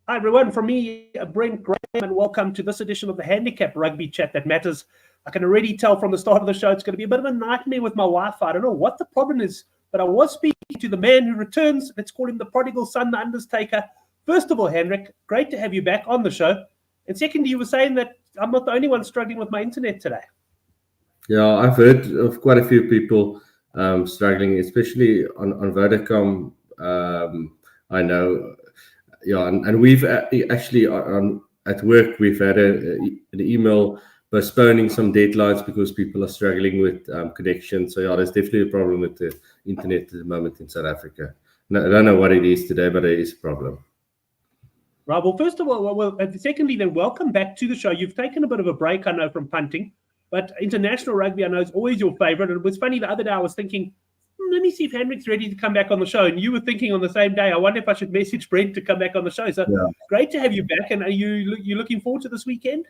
Hi everyone, from me, Brent Graham, and welcome to this edition of the Handicap Rugby Chat That Matters. I can already tell from the start of the show it's going to be a bit of a nightmare with my Wi-Fi. I don't know what the problem is, but I was speaking to the man who returns. Let's call him the prodigal son, the undertaker. First of all, Henrik, great to have you back on the show. And secondly, you were saying that I'm not the only one struggling with my internet today. Yeah, I've heard of quite a few people struggling, especially on Vodacom. I know. Yeah, and we've actually at work we've had an email postponing some deadlines because people are struggling with connection. So yeah, there's definitely a problem with the internet at the moment in South Africa. No, I don't know what it is today, but it is a problem. Right. Well, first of all, secondly, then welcome back to the show. You've taken a bit of a break, I know, from punting, but international rugby, I know, is always your favorite. And it was funny the other day. I was thinking, let me see if Hendrik's ready to come back on the show. And you were thinking on the same day, I wonder if I should message Brent to come back on the show. So Great to have you back. And are you looking forward to this weekend?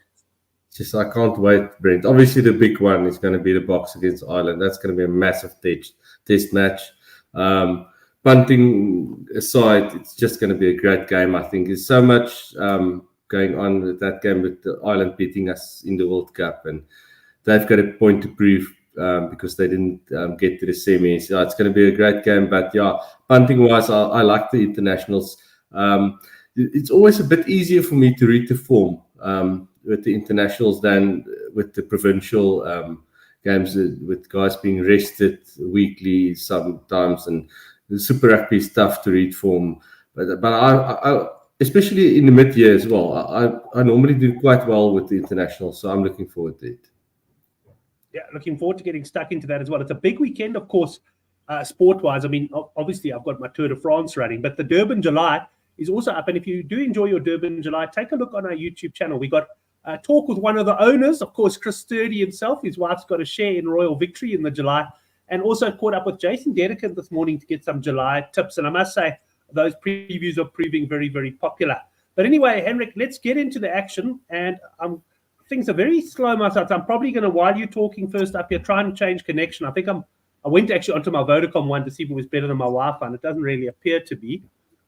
Just I can't wait, Brent. Obviously, the big one is going to be the Boks against Ireland. That's going to be a massive test match. Punting aside, it's just going to be a great game. I think there's so much going on with that game, with the Ireland beating us in the World Cup, and they've got a point to prove. Because they didn't get to the semis. Yeah, it's going to be a great game. But yeah, punting-wise, I like the internationals. It's always a bit easier for me to read the form with the internationals than with the provincial games, with guys being rested weekly sometimes. And the Super Rugby is tough to read form. But I especially in the mid-year as well, I normally do quite well with the internationals. So I'm looking forward to it. Yeah, looking forward to getting stuck into that as well. It's a big weekend, of course, sport-wise. I mean, obviously, I've got my Tour de France running, but the Durban July is also up. And if you do enjoy your Durban July, take a look on our YouTube channel. We got a talk with one of the owners, of course, Chris Sturdy himself. His wife's got a share in Royal Victory in the July, and also caught up with Jason Dedican this morning to get some July tips. And I must say, those previews are proving very, very popular. But anyway, Henrik, let's get into the action. And things are very slow on my side. So I'm probably going to, while you're talking first up here, try and change connection. I think I went actually onto my Vodacom one to see if it was better than my Wi-Fi, and it doesn't really appear to be.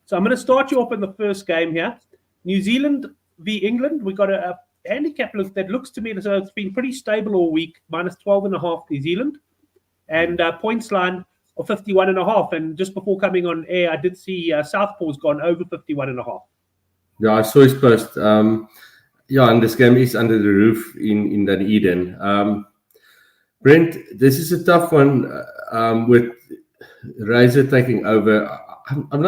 So I'm going to start you off in the first game here. New Zealand v England. We got a handicap that looks to me as though it's been pretty stable all week. -12.5 New Zealand, and points line of 51.5. And just before coming on air, I did see Southpaw's gone over 51.5. Yeah, I saw his post. Yeah, and this game is under the roof in Dunedin. Brent, this is a tough one with Razor taking over. I'm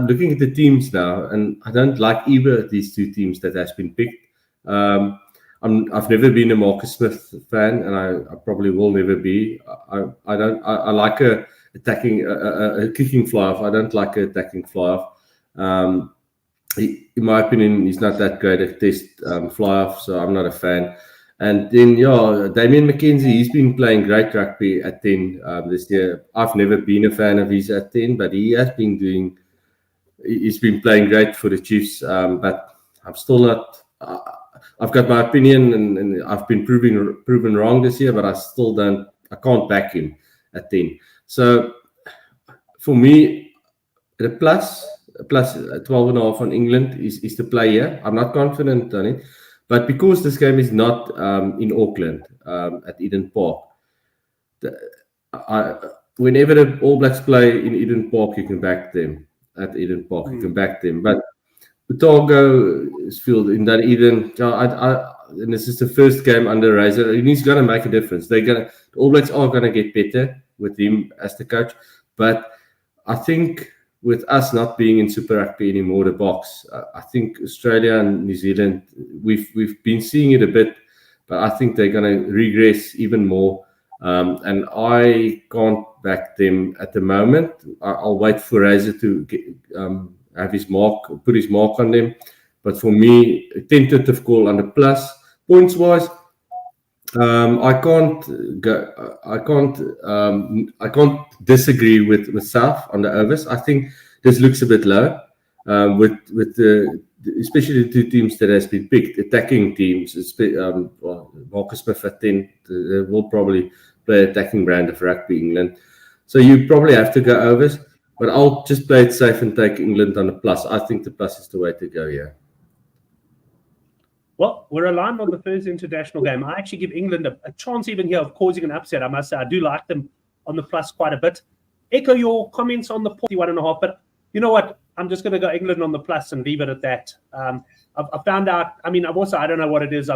looking at the teams now, and I don't like either of these two teams that has been picked. I've never been a Marcus Smith fan, and I probably will never be. I like a kicking fly off. I don't like a attacking fly off. In my opinion, he's not that great at test fly-off, so I'm not a fan. And then, Damien McKenzie, he's been playing great rugby at 10 this year. I've never been a fan of his at 10, but he's been playing great for the Chiefs. But I'm still not. I've got my opinion, and I've been proven wrong this year, but I can't back him at 10. So for me, the plus 12.5 on England is the play here. I'm not confident on it, but because this game is not in Auckland at Eden Park, whenever the All Blacks play in Eden Park, you can back them at Eden Park. You can back them, but Otago's field in Dunedin. And this is the first game under Razor, and he's going to make a difference. The All Blacks are going to get better with him as the coach, but I think, with us not being in Super Rugby anymore, the Boks, I think Australia and New Zealand, we've been seeing it a bit, but I think they're going to regress even more. And I can't back them at the moment. I'll wait for Razor to have his mark, put his mark on them. But for me, a tentative call on the plus. Points wise, I can't disagree with South on the overs. I think this looks a bit low with especially the two teams that has been picked, attacking teams. Marcus Smith at 10, they will probably play attacking brand of rugby, England. So you probably have to go overs. But I'll just play it safe and take England on the plus. I think the plus is the way to go, yeah. Well, we're aligned on the Thursday international game. I actually give England a chance even here of causing an upset. I must say, I do like them on the plus quite a bit. Echo your comments on the 41.5, but you know what? I'm just going to go England on the plus and leave it at that. I've found out, I mean, I don't know what it is.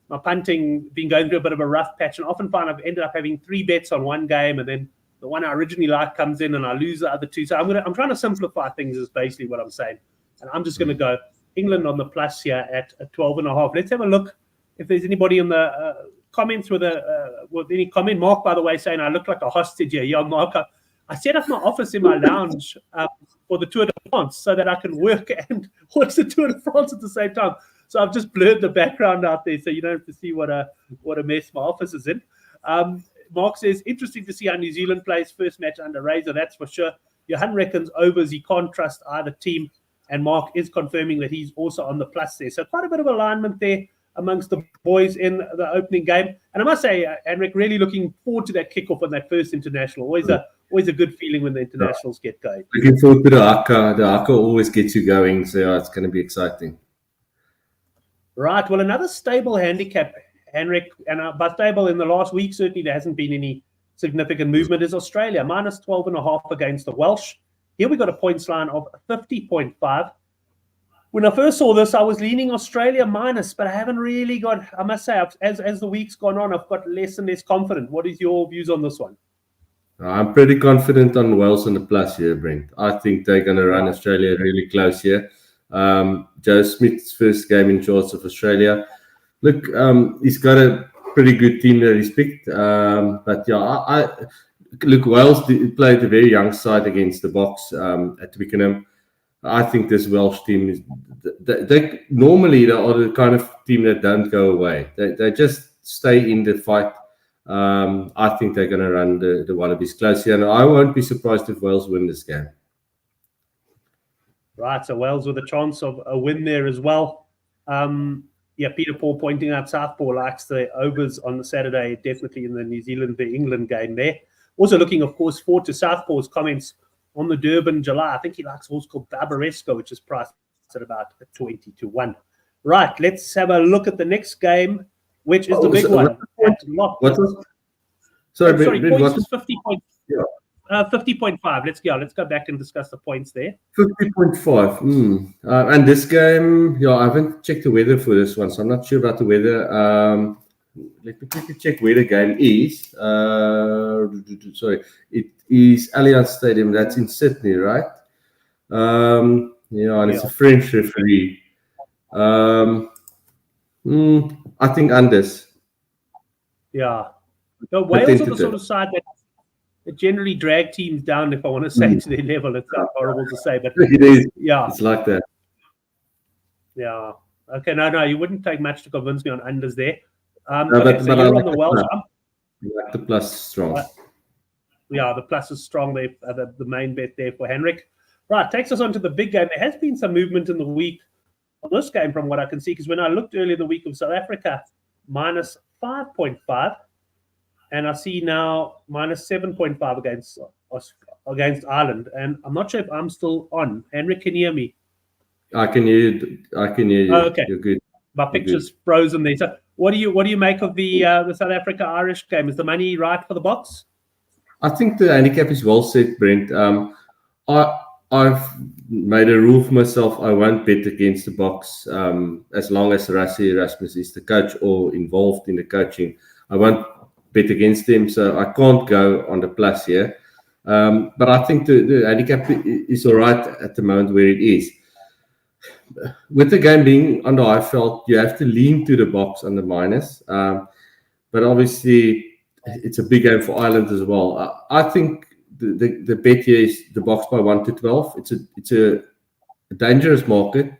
My punting been going through a bit of a rough patch, and often find I've ended up having 3 bets on one game, and then the one I originally liked comes in and I lose the other 2. So I'm trying to simplify things is basically what I'm saying. And I'm just going to go England on the plus here at 12.5. Let's have a look if there's anybody in the comments with any comment. Mark, by the way, saying I look like a hostage here. Yeah, Mark, I set up my office in my lounge for the Tour de France so that I can work and watch the Tour de France at the same time. So I've just blurred the background out there so you don't have to see what a mess my office is in. Mark says, interesting to see how New Zealand plays first match under Razor, that's for sure. Johan reckons overs, he can't trust either team. And Mark is confirming that he's also on the plus there. So quite a bit of alignment there amongst the boys in the opening game. And I must say, Henrik, really looking forward to that kickoff on that first international. Always a good feeling when the internationals get going. Looking forward to the haka. The haka always gets you going. So yeah, it's going to be exciting. Right. Well, another stable handicap, Henrik. And by stable in the last week, certainly there hasn't been any significant movement, is Australia. Minus 12.5 against the Welsh. Here we got a points line of 50.5. When I first saw this, I was leaning Australia minus, but I haven't really got, I must say, as the week's gone on, I've got less and less confident. What is your views on this one? I'm pretty confident on Wales and the plus here, Brent. I think they're going to run Australia really close here. Joe Smith's first game in charge of Australia. Look, he's got a pretty good team that he's picked. But yeah, look, Wales played a very young side against the Boks at Twickenham. I think this Welsh team is they normally they are the kind of team that don't go away. They just stay in the fight. I think they're going to run the Wallabies close here, and I won't be surprised if Wales win this game. Right, so Wales with a chance of a win there as well. Peter Paul pointing out Southpaw likes the overs on the Saturday, definitely in the New Zealand v England game there. Also looking, of course, forward to Southpaw's comments on the Durban July. I think he likes a horse called Barbaresco, which is priced at about 20 to 1. Right, let's have a look at the next game, which is the big one. Points is 50 points. Yeah. 50.5. Let's go back and discuss the points there. 50.5. And this game, I haven't checked the weather for this one, so I'm not sure about the weather. Let me quickly check where the game is. Sorry, it is Allianz Stadium. That's in Sydney, right? And it's a French referee. I think Anders. Yeah. So Wales are the sort of side that generally drag teams down, if I want to say, to their level. It's horrible to say, but it is. Yeah, it's like that. Yeah. Okay. No, you wouldn't take much to convince me on unders there. But you're on the Welsh. The plus strong. The plus is strong there. The main bet there for Henrik. Right, takes us on to the big game. There has been some movement in the week on this game, from what I can see, because when I looked earlier in the week of South Africa, minus 5.5, and I see now minus 7.5 against Ireland. And I'm not sure if I'm still on. Henrik, can you hear me? I can hear you. Oh, okay. You're good. My picture's frozen there. So what do you make of the South Africa-Irish game? Is the money right for the Boks? I think the handicap is well set, Brent. I've made a rule for myself. I won't bet against the Boks as long as Rassie Erasmus is the coach or involved in the coaching. I won't bet against him, so I can't go on the plus here. But I think the handicap is all right at the moment where it is. With the game being on the high felt, you have to lean to the Boks on the minus. But obviously, it's a big game for Ireland as well. I think the bet here is the Boks by 1 to 12. It's a dangerous market.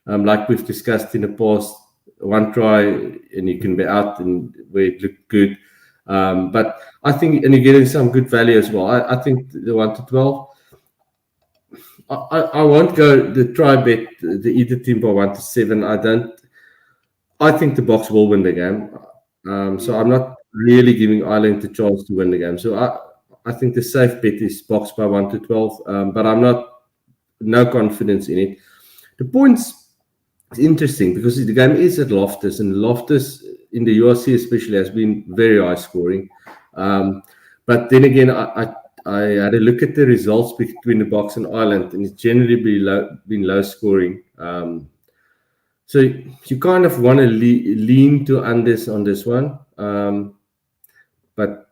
Like we've discussed in the past, one try and you can be out and where it looked good. But I think, and you're getting some good value as well. I think the 1 to 12. I won't go the try bet the either team by 1 to 7. I think the Boks will win the game. So I'm not really giving Ireland the chance to win the game. So I think the safe bet is Boks by 1 to 12, but I'm no confidence in it. The points is interesting because the game is at Loftus, and Loftus in the URC especially has been very high scoring. But then again, I had a look at the results between the Boks and Ireland, and it's generally been low scoring. So you kind of want to lean to unders on this one. But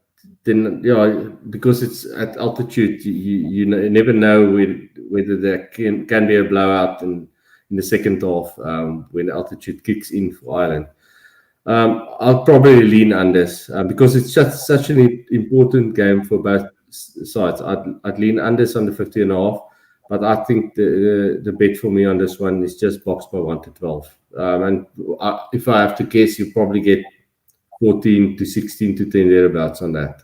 then, because it's at altitude, you never know whether there can be a blowout in the second half when altitude kicks in for Ireland. I'll probably lean unders because it's just such an important game for both sides. I'd lean unders on the 50.5, but I think the bet for me on this one is just Boks by 1 to 12. And if I have to guess, you probably get 14 to 16 to 10 thereabouts on that.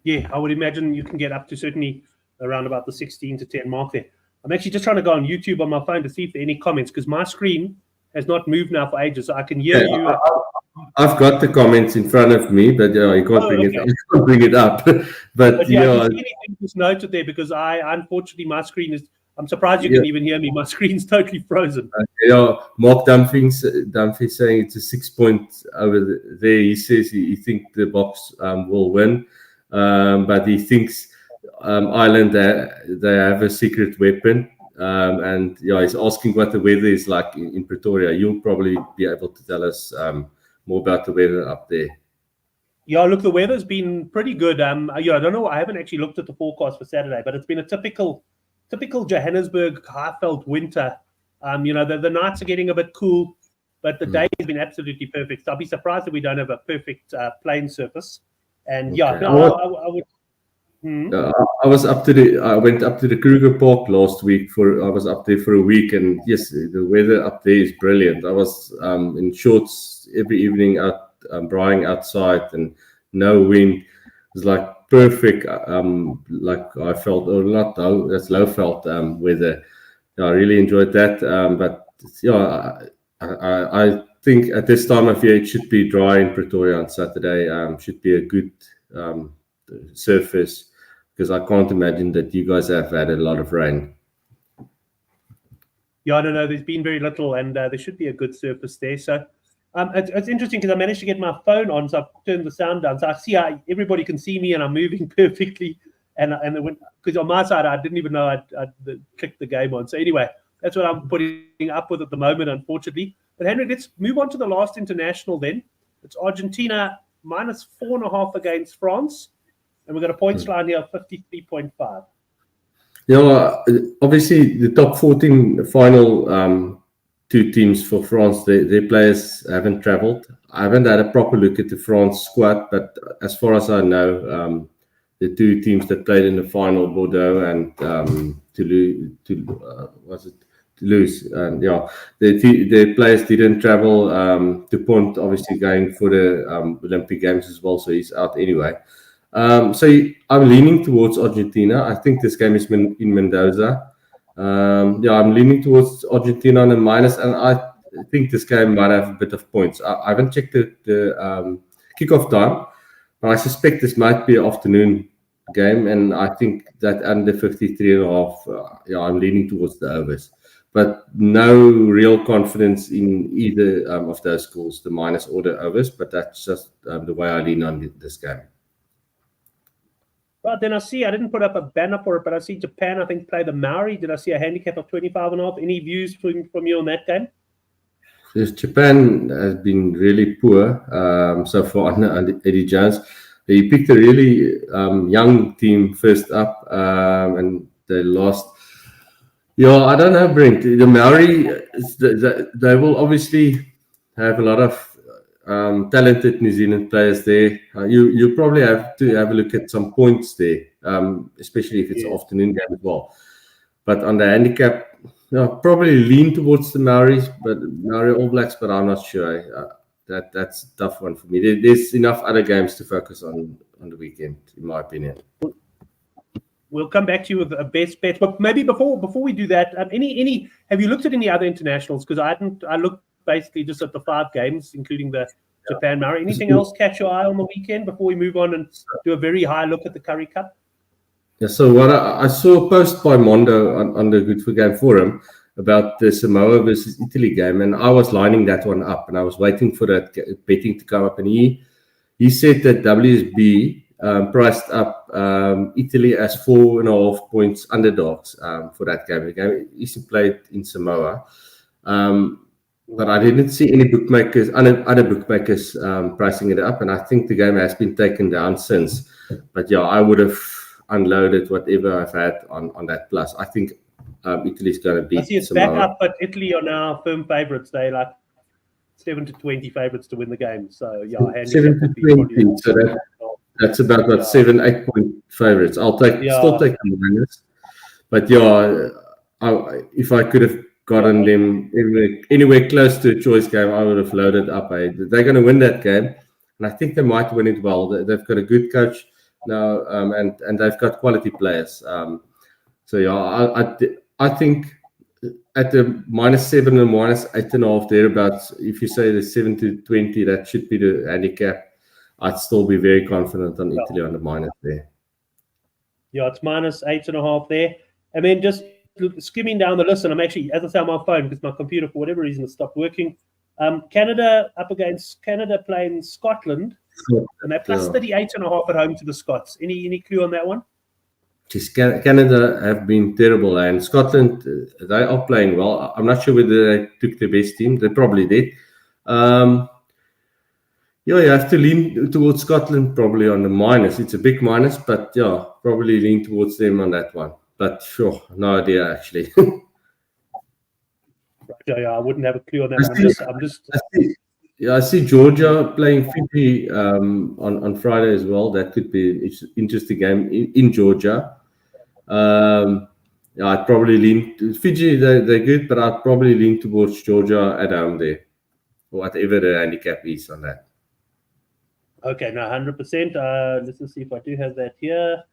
Yeah, I would imagine you can get up to certainly around about the 16 to 10 mark there. I'm actually just trying to go on YouTube on my phone to see if there are any comments because my screen has not moved now for ages, so I can hear you. I've got the comments in front of me, but you can't bring it. You can't bring it up. but if you see anything, just note it there because unfortunately my screen is. I'm surprised you can even hear me. My screen's totally frozen. Mark Dumfries saying it's a 6 point over there. He says he thinks the Boks will win, but he thinks Ireland they have a secret weapon. And he's asking what the weather is like in Pretoria. You'll probably be able to tell us more about the weather up there. Yeah, look, the weather's been pretty good. I don't know. I haven't actually looked at the forecast for Saturday, but it's been a typical Johannesburg high-felt winter. The nights are getting a bit cool, but the day has been absolutely perfect. So I'll be surprised if we don't have a perfect playing surface. And I would. I went up to the Kruger Park last week I was up there for a week, and yes, the weather up there is brilliant. I was in shorts every evening out drying outside and no wind. It was like perfect, like I felt, or not though, that's low felt weather. I really enjoyed that. But I think at this time of year it should be dry in Pretoria on Saturday. Should be a good surface. Because I can't imagine that you guys have had a lot of rain. Yeah, no, there's been very little, and there should be a good surface there. So it's interesting because I managed to get my phone on, so I've turned the sound down. So I see how everybody can see me, and I'm moving perfectly. And because on my side, I didn't even know I'd clicked the game on. So anyway, that's what I'm putting up with at the moment, unfortunately. But Henry, let's move on to the last international then. It's Argentina minus 4.5 against France. And we've got a points line here of 53.5. Obviously the top 14 final two teams for France, their players haven't travelled. I haven't had a proper look at the France squad, but as far as I know, the two teams that played in the final, Bordeaux and Toulouse, and their players didn't travel. Dupont obviously going for the Olympic Games as well, so he's out anyway. So I'm leaning towards Argentina. I think this game is in Mendoza. I'm leaning towards Argentina on a minus, and I think this game might have a bit of points. I haven't checked the kickoff time, but I suspect this might be an afternoon game, and I think that under 53.5, I'm leaning towards the overs. But no real confidence in either of those scores, the minus or the overs, but that's just the way I lean on this game. Well, then I didn't put up a banner for it, but I see Japan, I think, play the Maori. Did I see a handicap of 25.5? Any views from you on that game? Yes, Japan has been really poor so far under Eddie Jones. He picked a really young team first up, and they lost. Yeah, I don't know, Brent. The Maori, they will obviously have a lot of talented New Zealand players there. You probably have to have a look at some points there, especially if it's an afternoon game as well. But on the handicap, probably lean towards the Maori All Blacks, but I'm not sure. That's a tough one for me. There's enough other games to focus on the weekend, in my opinion. We'll come back to you with a best bet, but maybe before we do that, have you looked at any other internationals? Because I looked basically just at the 5 games, including the Japan, Mara. Anything else catch your eye on the weekend before we move on and do a very high look at the Currie Cup? Yeah, so what I saw a post by Mondo on the Good for Game forum about the Samoa versus Italy game, and I was lining that one up, and I was waiting for that betting to come up, and he said that WSB priced up Italy as 4.5 points underdogs for that game. The game is played in Samoa, but I didn't see any bookmakers, other bookmakers pricing it up, and I think the game has been taken down since. But yeah, I would have unloaded whatever I've had on that plus. I think Italy's going to beat I see it's Samoa. back up, but Italy are now firm favourites. They like 7-20 favourites to win the game. So yeah, Handicap 7-20. So that's about 7-8 point favourites. I'll still take the minus. But yeah, if I could have gotten them anywhere close to a choice game, I would have loaded up. They're going to win that game, and I think they might win it well. They've got a good coach now, and they've got quality players. So yeah, I think at the -7 and -8.5 thereabouts, if you say the 7-20, that should be the handicap. I'd still be very confident on Italy on the minus there. Yeah, it's -8.5 there. And then just skimming down the list, and I'm actually, as I say, on my phone because my computer, for whatever reason, has stopped working. Canada up against Canada playing Scotland, and they're plus 38.5 at home to the Scots. Any clue on that one? Just Canada have been terrible, and Scotland, they are playing well. I'm not sure whether they took the best team. They probably did. Yeah, you have to lean towards Scotland probably on the minus. It's a big minus, but yeah, probably lean towards them on that one. But sure, no idea actually. Yeah, I wouldn't have a clue on that. I see Georgia playing Fiji on Friday as well. That could be an interesting game in Georgia. Yeah, I'd probably lean to Fiji. They're good, but I'd probably lean towards Georgia at home there, whatever the handicap is on that. Okay, no, 100%. Let's just see if I do have that here.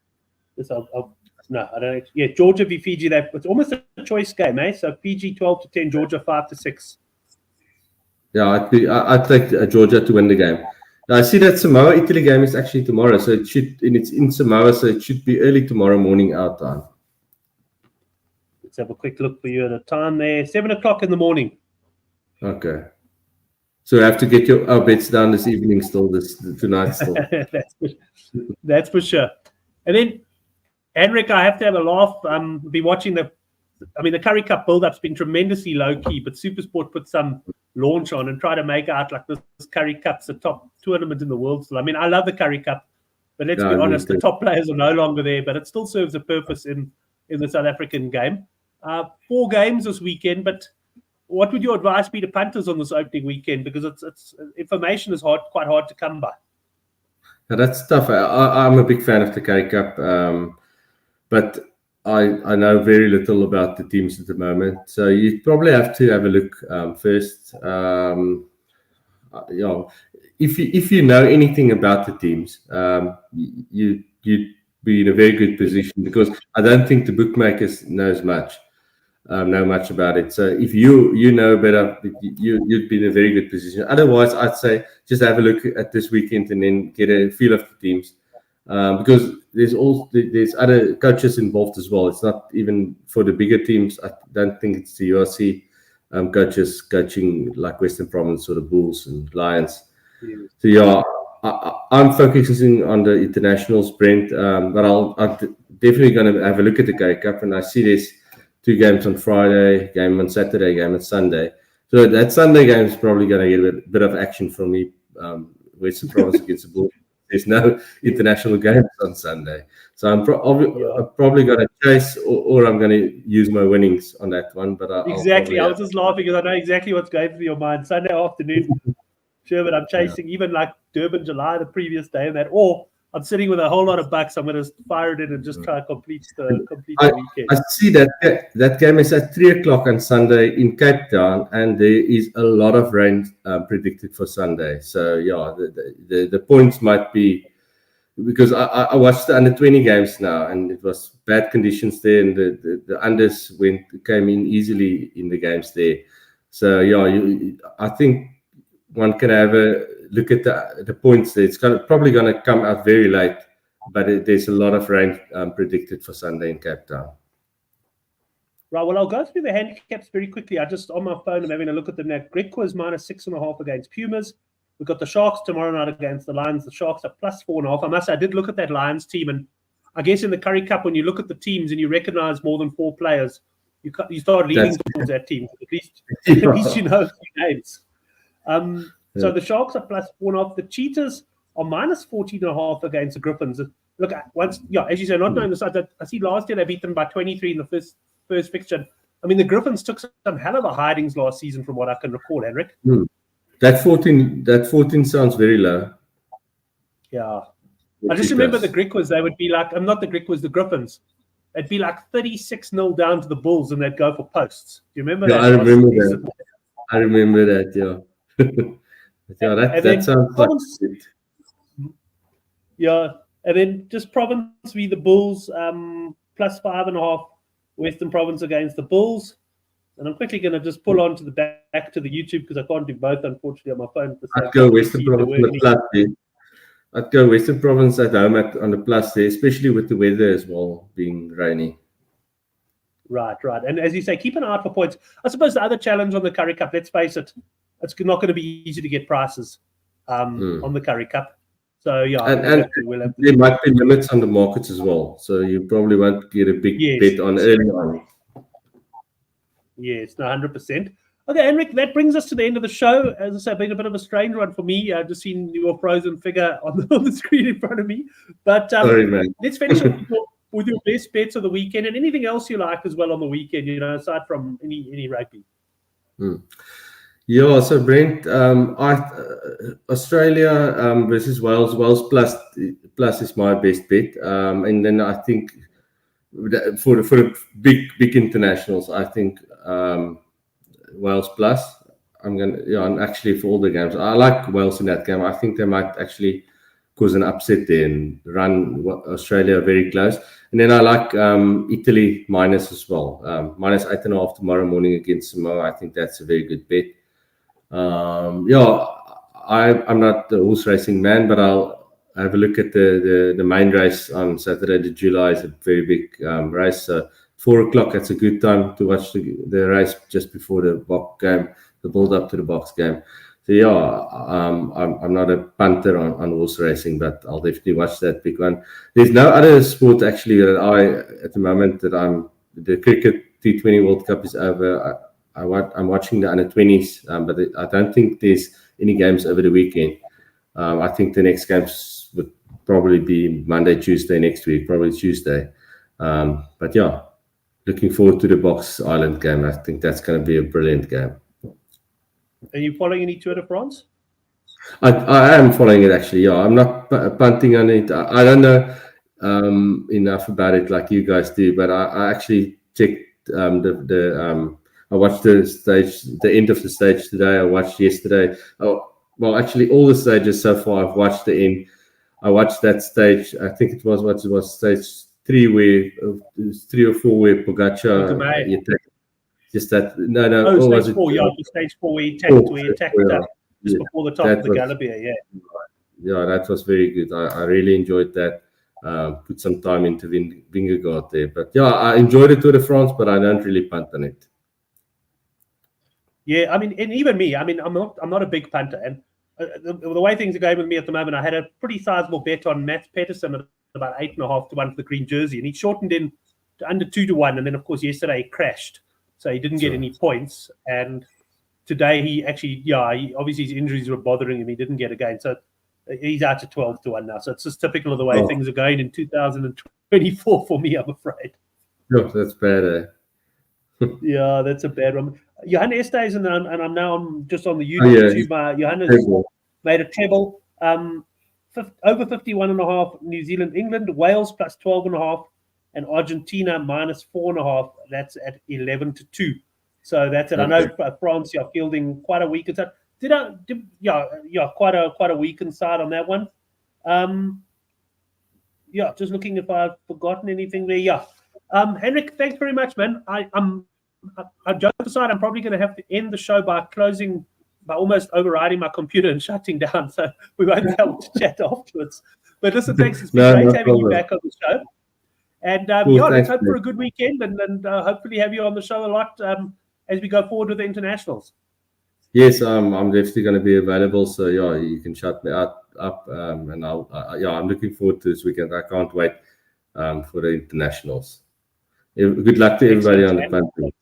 No, I don't. Yeah, Georgia v Fiji. It's almost a choice game, eh? So Fiji 12-10, Georgia 5-6. Yeah, I'd take Georgia to win the game. Now, I see that Samoa Italy game is actually tomorrow, so it's in Samoa, so it should be early tomorrow morning our time. Let's have a quick look for you at the time there. 7 o'clock in the morning. Okay. So we have to get our bets down this evening tonight still. That's for sure. And then, Henrik, I have to have a laugh. Be watching the Currie Cup build-up's been tremendously low-key, but SuperSport put some launch on and try to make out like this Currie Cup's the top tournament in the world. So, I mean, I love the Currie Cup, but let's be honest, the top players are no longer there, but it still serves a purpose in the South African game. 4 games this weekend, but what would your advice be to punters on this opening weekend? Because it's information is quite hard to come by. Now, that's tough. I'm a big fan of the Currie Cup, but I know very little about the teams at the moment. So you probably have to have a look first. If you know anything about the teams, you'd be in a very good position, because I don't think the bookmakers know much about it. So if you know better, you'd be in a very good position. Otherwise, I'd say just have a look at this weekend and then get a feel of the teams, because there's other coaches involved as well. It's not even for the bigger teams. I don't think it's the URC coaches coaching like Western Province or the Bulls and Lions. Yeah. So yeah, I'm focusing on the internationals, Brent, but I'm definitely going to have a look at the Currie Cup, and I see there's 2 games on Friday, game on Saturday, game on Sunday. So that Sunday game is probably going to get a bit of action from me. Western Province against the Bulls. There's no international games on Sunday, so I'm probably going to chase, or I'm going to use my winnings on that one. But I was just laughing because I know exactly what's going through your mind. Sunday afternoon, sure, but I'm chasing even like Durban July the previous day and that, or I'm sitting with a whole lot of bucks. I'm going to fire it in and just try to complete the weekend. I see that game is at 3:00 on Sunday in Cape Town, and there is a lot of rain predicted for Sunday. So yeah, the points might be, because I watched the under 20 games now, and it was bad conditions there, and the unders came in easily in the games there. So yeah, I think one can have a look at the points there. It's probably going to come out very late, but there's a lot of rain predicted for Sunday in Cape Town. Right, well, I'll go through the handicaps very quickly. I just, on my phone, I'm having a look at them now. Griquas -6.5 against Pumas. We've got the Sharks tomorrow night against the Lions. The Sharks are +4.5. I must say, I did look at that Lions team, and I guess in the Currie Cup, when you look at the teams and you recognize more than 4 players, you start leaning towards that team. At least you know a few names. So the Sharks are +4.5. The Cheetahs are -14.5 against the Griffins. Look, as you say, not knowing the side, I see last year they beat them by 23 in the first fixture. I mean, the Griffins took some hell of a hidings last season, from what I can recall, Henrik. That 14 sounds very low. Yeah. I just remember the Griquas, they would be like, not the Griquas, the Griffins. It'd be like 36-0 down to the Bulls, and they'd go for posts. Do you remember that? I remember that. I remember that, yeah. That sounds like it. Yeah, and then just Province v. the Bulls, +5.5. Western Province against the Bulls. And I'm quickly going to just pull on to the back to the YouTube, because I can't do both, unfortunately, on my phone. I'd go Western Province on the plus there. I'd go Western Province at home on the plus there, especially with the weather as well being rainy. Right. And as you say, keep an eye out for points. I suppose the other challenge on the Currie Cup, let's face it, it's not going to be easy to get prices on the Currie Cup. So, yeah. And there might be limits on the markets as well. So you probably won't get a big bet on early on. Yes, 100%. Okay, Henrik, that brings us to the end of the show. As I said, been a bit of a strange one for me. I've just seen your frozen figure on the screen in front of me. But sorry, man. Let's finish with your best bets of the weekend, and anything else you like as well on the weekend, aside from any rugby. Yeah, so Brent, Australia versus Wales. Wales plus is my best bet, and then I think for the big internationals, I think Wales plus. I'm actually for all the games. I like Wales in that game. I think they might actually cause an upset there and run Australia very close. And then I like Italy minus as well, -8.5 tomorrow morning against Samoa. I think that's a very good bet. I'm not the horse racing man, but I'll have a look at the main race on Saturday. The July is a very big race. So 4:00, that's a good time to watch the race just before the Boks game, the build up to the Boks game. So I'm not a punter on horse racing, but I'll definitely watch that big one. There's no other sport actually that at the moment that the cricket T20 World Cup is over. I'm watching the under-20s, but I don't think there's any games over the weekend. I think the next games would probably be Monday, Tuesday next week, probably Tuesday. But yeah, looking forward to the Boks Island game. I think that's going to be a brilliant game. Are you following any Tour de France? I am following it actually. Yeah, I'm not punting on it. I don't know enough about it like you guys do, but I actually checked I watched the end of the stage today. I watched yesterday. Well, actually, all the stages so far. I've watched the end. I watched that stage. I think it was stage 3, where 3 or 4 where Pogacar. Just that. No. Oh, stage 4. Yeah, stage 4 where he attacked just before the top of the Galibier. Yeah. Yeah, that was very good. I really enjoyed that. Put some time into Vingegaard there, but yeah, I enjoyed it Tour de France, but I don't really punt on it. Yeah, I mean, and even me, I mean, I'm not a big punter, and the way things are going with me at the moment, I had a pretty sizable bet on Mats Pedersen at about 8.5 to 1 for the green jersey, and he shortened in to under 2 to 1, and then of course yesterday he crashed, so he didn't get any points, and today he actually, obviously his injuries were bothering him, he didn't get a game, so he's out to 12 to 1 now, so it's just typical of the way things are going in 2024 for me, I'm afraid. No, that's bad. Yeah, that's a bad one. Johan Estays, and I'm just on the YouTube. Johan has made a treble. Over 51.5, New Zealand, England, Wales plus 12.5, and Argentina minus 4.5. That's at 11 to 2. So that's it. Okay. I know France, you're fielding quite a weak inside. Quite a weak inside on that one. Just looking if I've forgotten anything there. Yeah. Henrik, thanks very much, man. I'm joke aside, I'm probably going to have to end the show by closing by almost overriding my computer and shutting down, so we won't be able to chat afterwards. But listen, thanks. It's been great having you back on the show. And let's hope for a good weekend and hopefully have you on the show a lot as we go forward with the internationals. Yes, I'm definitely going to be available. So yeah, you can shut me up, and I'm looking forward to this weekend. I can't wait for the internationals. Good luck to everybody on the country.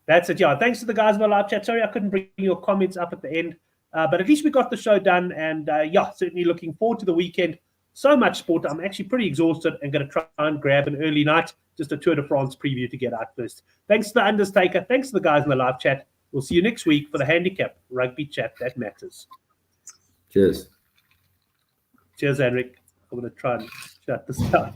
That's it, yeah. Thanks to the guys on the live chat. Sorry I couldn't bring your comments up at the end, but at least we got the show done. And certainly looking forward to the weekend. So much sport. I'm actually pretty exhausted and going to try and grab an early night, just a Tour de France preview to get out first. Thanks to the Undertaker. Thanks to the guys in the live chat. We'll see you next week for the Handicap Rugby Chat That Matters. Cheers. Cheers, Henrik. I'm going to try and shut this down.